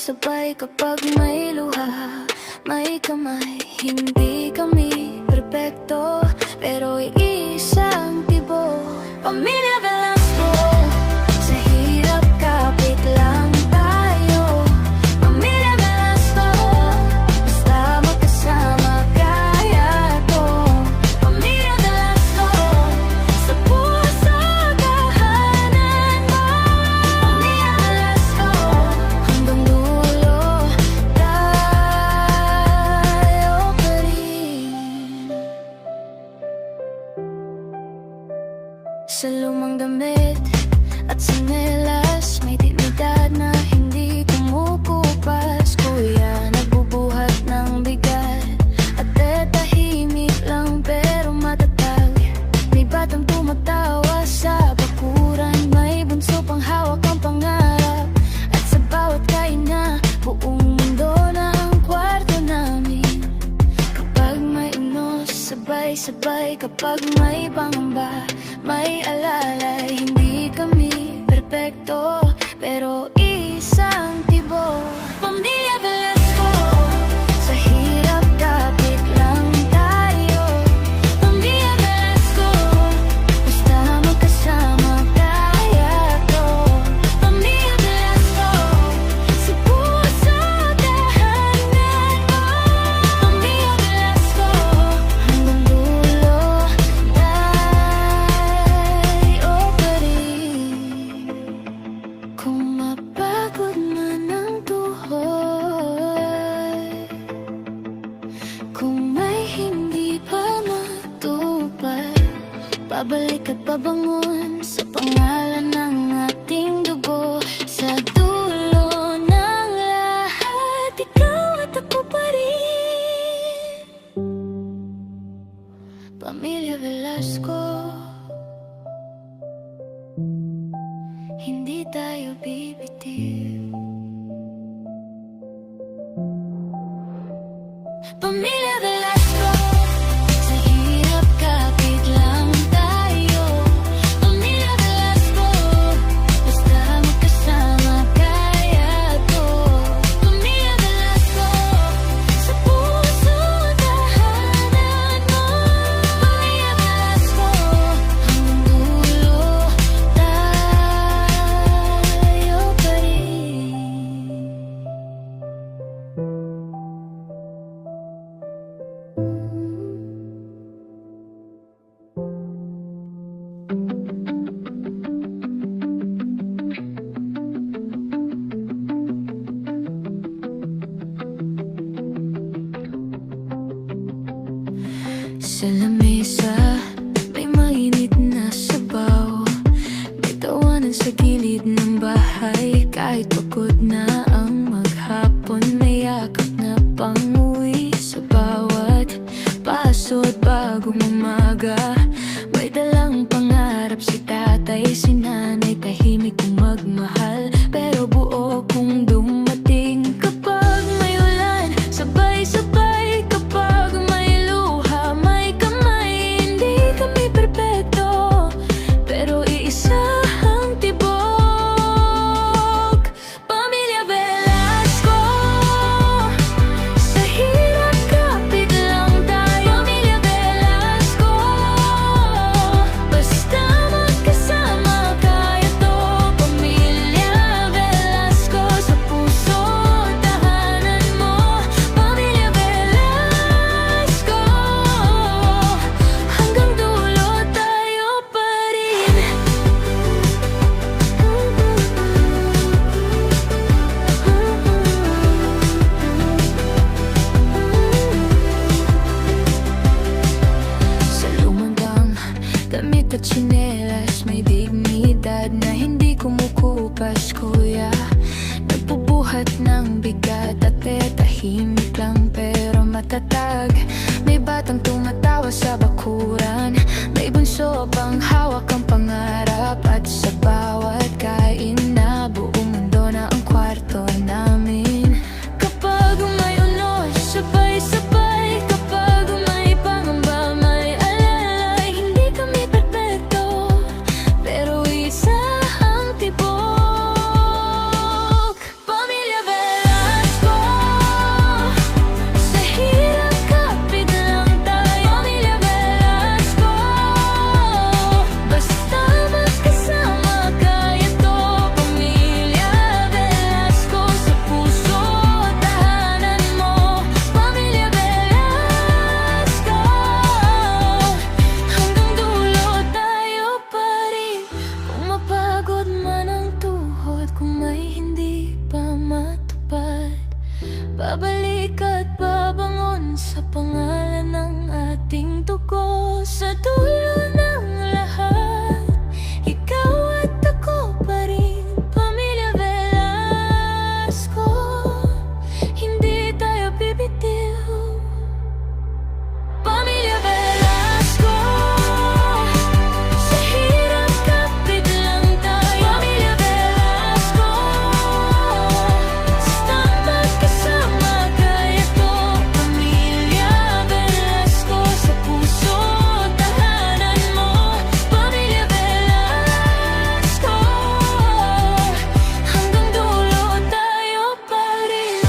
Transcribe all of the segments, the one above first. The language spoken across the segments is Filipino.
sabay kapag may luha, may kamay. Hindi kami perpekto, pero iisang tibo. Pamilya Velasco, sa hirap kapit lang tayo. Pamilya Velasco, basta magkasama kaya to. Pamilya Velasco, sa puso tahanan mo. Pamilya Velasco, hanggang dulo tayo pa rin. Sa lumang damit at sinelas, may dignidad na hindi kumukupas. Kuya, nagbubuhat ng bigat at tahimik lang pero matatag. May batang tumatawa sa bakuran, may bunso pang hawak ang pangarap. At sa bawat kain na buong mundo na ang kwarto namin. Kapag may unos, sabay-sabay. Kapag may pangamba, may alalay. Hindi kami perpekto, pero isang tibo. Pamilya Velasco, sa hirap kapit lang tayo. Pamilya Velasco, basta magkasama kaya to. Pamilya Velasco, sa puso tahanan mo. Pamilya Velasco, hanggang dulo tayo pa rin. Kung mapagod man ang tuhod, kung may hindi pa matupad, babalik at babangon sa pangalan ng ating dugo. Sa dulo ng lahat, ikaw at ako pa rin. Pamilya Velasco, hindi tayo bibitiw. Pamilya Velasco, sa hirap kapit lang tayo. Pamilya Velasco, basta magkasama kaya to. Pamilya Velasco, sa puso tahanan mo. Pamilya Velasco, hanggang dulo tayo pa rin. Sa lamesa, may mainit na sabaw. May tawanan sa gilid ng bahay. Kahit pagod na ang maghapon, may yakap na pang-uwi sa bawat paso at bagong umaga. May dalang pangarap si tatay, si nanay, tahimik kung magmahal, pero buo kung dumating. Kapag may ulan, sabay-sabay. Kapag may luha, may kamay. Hindi kami perpekto, pero iisa ang tibok. Pamilya Velasco, sa hirap kapit lang tayo. Pamilya Velasco, basta magkasama kaya to. Pamilya Velasco, sa puso tahanan mo. Pamilya Velasco, hanggang dulo tayo pa rin. Sa lumandang damit at tsinelas, may dignidad na hindi kumukupas. Kuya, nagbubuhat ng bigat at tahimik lang pero matatag. May batang tumatawa sa bakuran, may bunso pang hawak ang pangarap. At sa bawat kain na buong mundo na ang kwarto namin. Kapag may unos, sabay-sabay. Kapag may pangamba, may alalay. Hindi kami perpekto, pero isa ang tibok. Pamilya Velasco, dulo ng lahat, ikaw at ako pa rin. Pamilya Velasco, hindi tayo bibitiw. Pamilya Velasco, sa hirap kapit lang tayo. Pamilya Velasco, basta magkasama kaya to. Pamilya Velasco, sa puso tahanan mo. Pamilya Velasco, hanggang dulo tayo pa rin.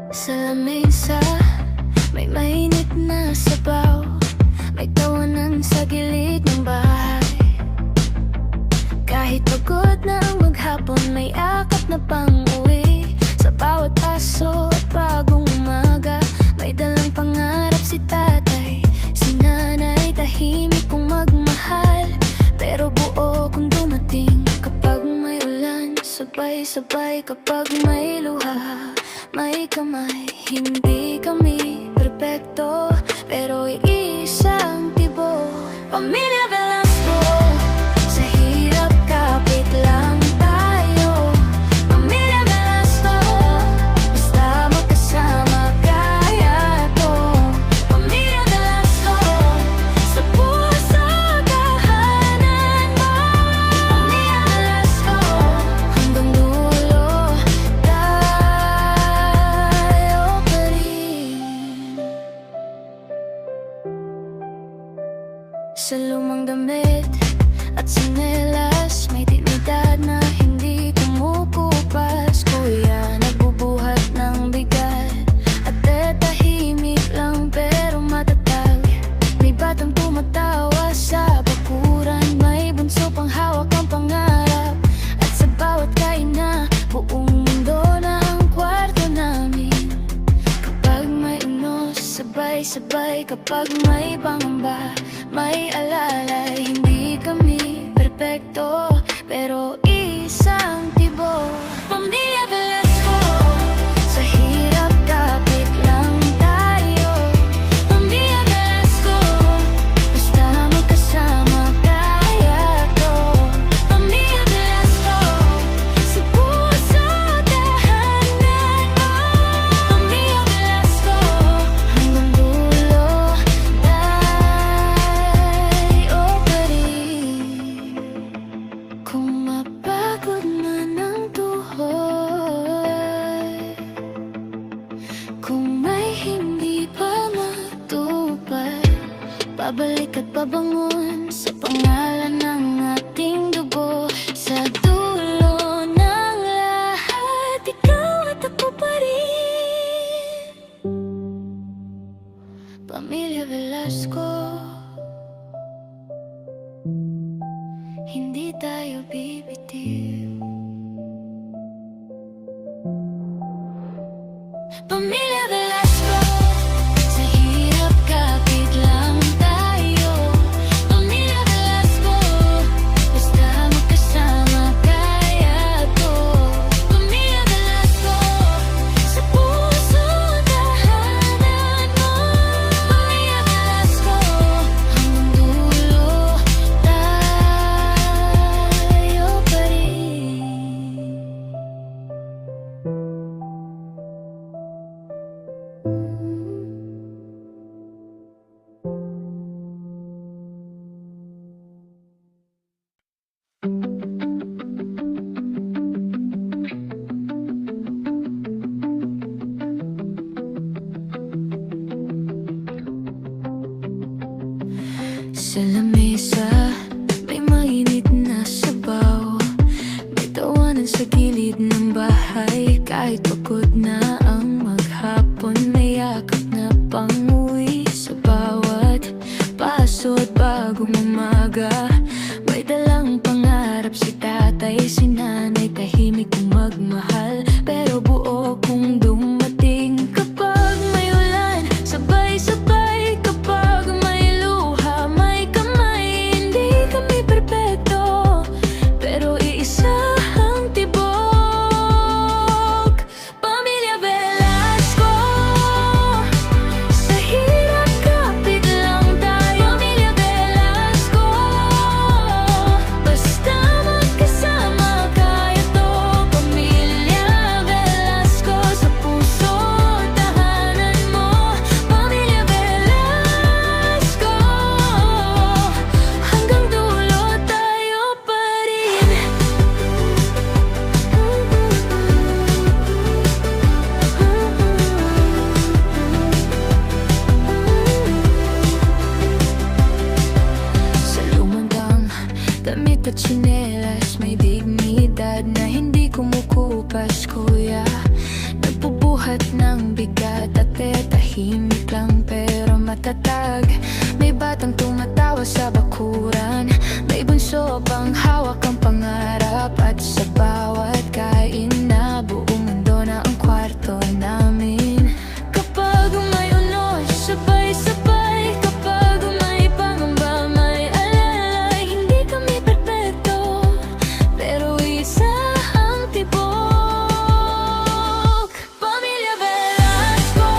Sa lamesa, may mainit na sabaw, may tawanan sa gilid ng bahay. Kahit pagod na ang maghapon, may akap na pang-uwi. Sa bawat aso at bagong umaga, may dalang pangarap si tatay. Si nanay tahimik kung magmahal, pero buo kung dumating. Kapag may ulan, sabay-sabay. Kapag may luha, may kamay. Hindi kami perpekto, pero iisang tibo. Pamilya Velasco, sa hirap kapit lang tayo. Pamilya Velasco, basta magkasama kaya to. Pamilya Velasco, sa puso tahanan mo. Pamilya Velasco, hanggang dulo tayo pa rin. Sa lumang damit at tsinelas, may dignidad na hindi kumukupas. Kuya, nagbubuhat ng bigat, ate tahimik lang pero matatag. May batang tumatawa sa bakuran, may bunso pang hawak ang pangarap. At sa bawat kaina, buong mundo na ang kwarto namin. Kapag may unos, sabay-sabay. Kapag may pangamba, may alalay. Hindi kami perpekto, pero isang tibo. Pamilya Velasco, sa hirap kapit lang tayo. Pamilya Velasco, basta magkasama kaya to. Pamilya Velasco, sa puso tahanan mo. Pamilya Velasco, hanggang dulo tayo pa rin. Kung mapagod man ang tuhod, kung may hindi pa matupad, babalik at babangon sa pangalan ng ating dugo. Sa dulo ng lahat, ikaw at ako pa rin. Pamilya Velasco, hindi tayo bibitiw. Pamilya Velasco, sa hirap kapit lang tayo. Pamilya Velasco, basta magkasama kaya to. Pamilya Velasco, sa puso tahanan mo. Pamilya Velasco, hanggang dulo tayo pa rin. Sa lamesa, may mainit na sabaw, may tawanan sa gilid ng bahay. Kahit pagod na ang maghapon, may yakap na pang-uwi. Sa bawat paso at bagong umaga, May dalang pangarap si tatay, si nanay, tahimik kong magmahal, pero buo kung dumating. Kapag may ulan, sabay-sabay. Kapag may luha, may kamay. Hindi kami perpekto, pero iisa ang tibok. Pamilya Velasco, sa hirap kapit lang tayo. Pamilya Velasco, basta magkasama kaya to. Pamilya Velasco, sa puso tahanan mo. Pamilya Velasco, hanggang dulo tayo pa rin. Sa lumandang damit at tsinelas, may dignidad na hindi kumukupas, kuya. Nagbubuhat ng bigat at tahimik lang pero matatag. May batang tumatawa sa bakuran, may bunso pang hawak ang pangarap. At sa bawat kain na buong mundo na ang kwarto namin. Kapag may unos, sabay-sabay. Kapag may pangamba, may alalay. Hindi kami perpekto, pero isa ang tibok. Pamilya Velasco,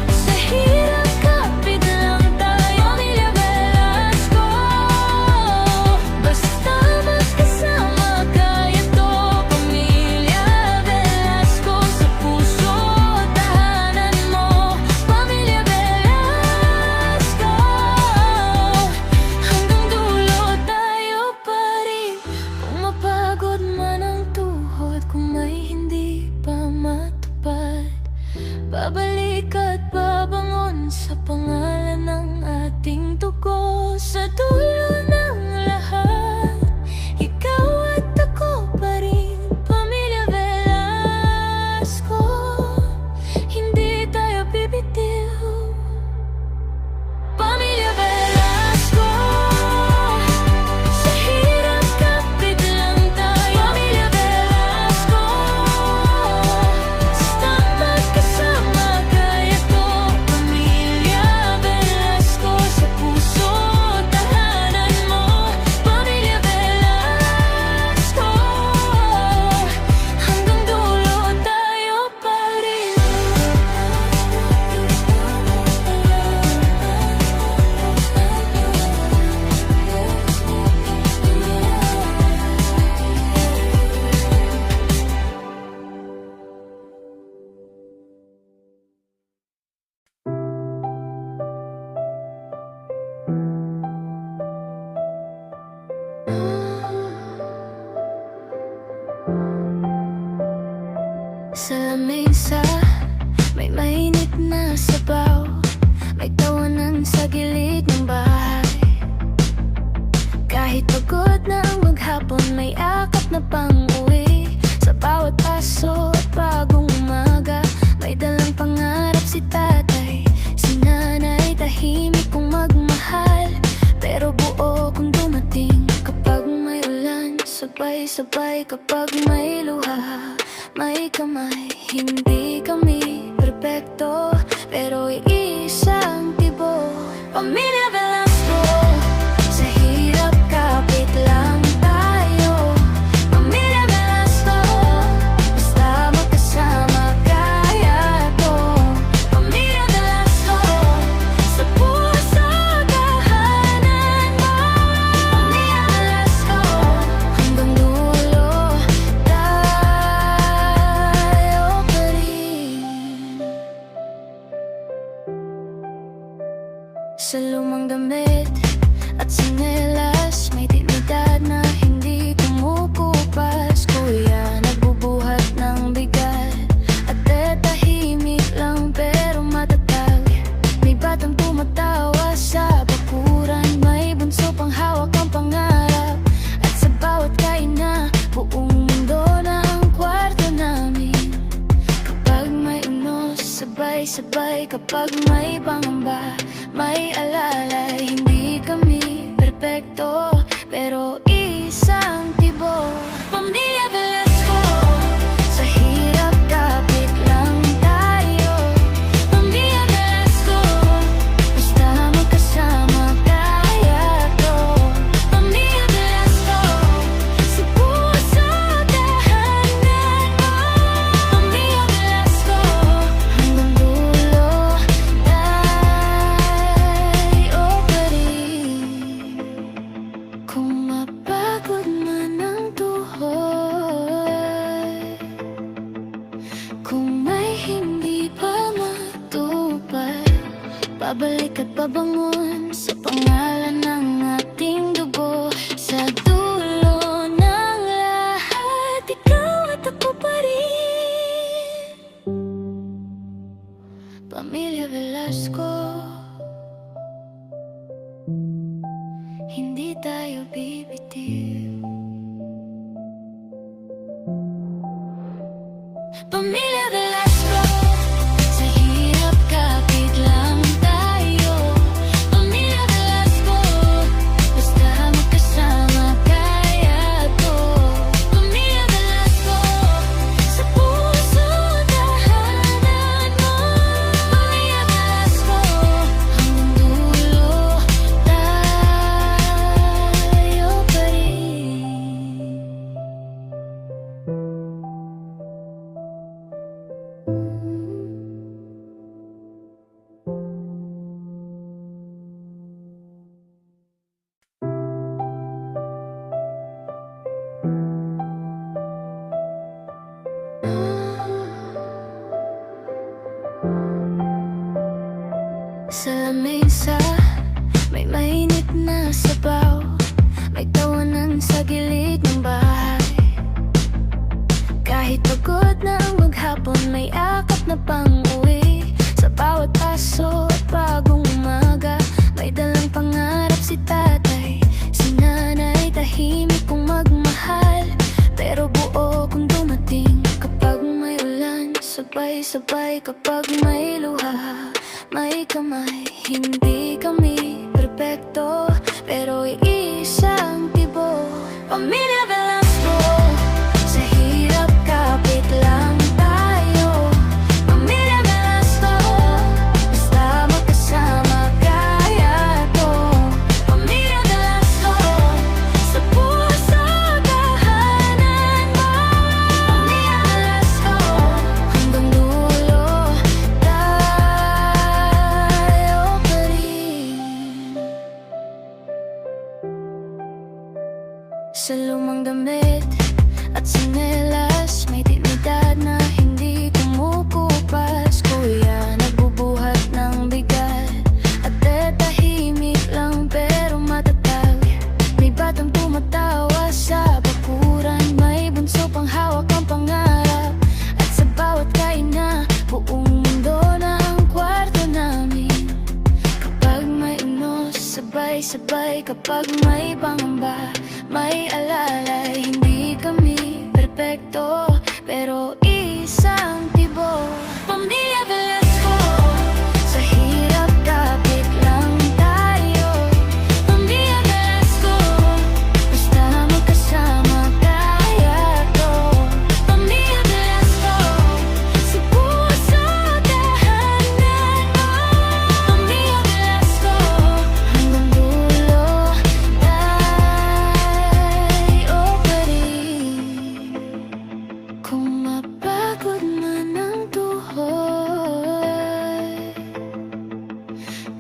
sa hirap kapit lang tayo. Pamilya Velasco, basta magkasama kaya to. Pamilya Velasco, sa puso tahanan mo. Pamilya Velasco, hanggang dulo tayo pa rin. Kung mapagod man ang tuhod, kung may hindi pa matupad, babalik at babangon sa pangalan ng ating dugo. Sa dulo ng lahat, ikaw at ako pa rin. Pamilya Velasco, hindi tayo bibitiw. Pamilya Velasco, sa hirap kapit lang tayo. Pamilya Velasco, basta magkasama kaya to. Pamilya Velasco, sa puso tahanan mo. Pamilya Velasco, hanggang dulo tayo pa rin. Sa lamesa, may mainit na sabaw, may tawanan sa gilid ng bahay. Kahit pagod na ang maghapon, may akap na pang-uwi. Sa bawat paso at bagong umaga, may dalang pangarap si tatay, si nanay, tahimik kong magmahal, pero buo kung dumating. Kapag may ulan, sabay-sabay. Kapag may luha, may kamay. Hindi kami perpekto, pero iisang tibok. Pamilya Velasco, sa hirap kapit lang tayo. Pamilya Velasco, basta magkasama kaya to. Pamilya Velasco, sa puso tahanan mo. Pamilya Velasco, hanggang dulo tayo pa rin. Sa lumang damit at tsinelas, may dignidad na hindi kumukupas, kuya. Nagbubuhat ng bigat at tahimik lang pero matatag. May batang tumatawa sa bakuran, may bunso pang hawak ang pangarap. At sa bawat kain na buong mundo na ang kwarto namin. Kapag may unos, sabay-sabay. Kapag may pangamba, may alalay. Hindi kami perfecto, perpekto, pero isang tibo. Pamilya Velasco, sa hirap kapit lang tayo. Pamilya Velasco, basta magkasama kaya to. Pamilya Velasco, sa puso tahanan mo. Pamilya Velasco, hanggang dulo tayo pa rin. Kung mapagod man ang tuhoy, kung may hindi pa matupad, babalik at babangon sa pangalan ng ating dugo. Sa dulo ng lahat, ikaw at ako pa rin. Pamilya Velasco, hindi tayo bibitiw. Pamilya Velasco, sa hirap kapit lang tayo. Pamilya Velasco, basta magkasama kaya to. Pamilya Velasco, sa puso tahanan mo. Pamilya Velasco, hanggang dulo tayo pa rin. Sa lamesa, may mainit na sabaw. May tawanan sa gilid ng bahay. Kahit pagod na ang maghapon, may akap na pang-uwi. Sa bawat aso at bagong umaga, may dalang pangarap si tatay. Si nanay tahimik kung magmahal, pero buo kung dumating. Kapag may ulan, sabay-sabay. Kapag may luha, may kamay. Hindi kami perpekto, pero iisang tibo. Pamilya Velasco, sa hirap kapit lang tayo. Pamilya Velasco, basta magkasama kaya to. Pamilya Velasco, sa puso tahanan mo. Pamilya Velasco, hanggang dulo tayo pa rin. Sa lumang damit at sinelas, may dignidad na hindi kumukupas. Kuya, nagbubuhat ng bigat, ate tahimik lang pero matatag. May batang tumatawa sa bakuran, may bunso pang hawak ang pangarap. At sa bawat kaina, buong mundo na ang kwarto namin. Kapag may unos, sabay-sabay. Kapag may pangamba, may alalay. Hindi kami perpekto, pero isang tibo. Pamilya Velasco, sa hirap kapit lang tayo. Pamilya Velasco, basta magkasama kaya to. Pamilya Velasco, sa puso tahanan mo. Pamilya Velasco, hanggang dulo tayo pa rin. Kung mapagod man ang tuhoy,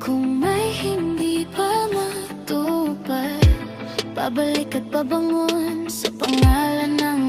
kung may hindi pa matupad, babalik at babangon sa pangalan ng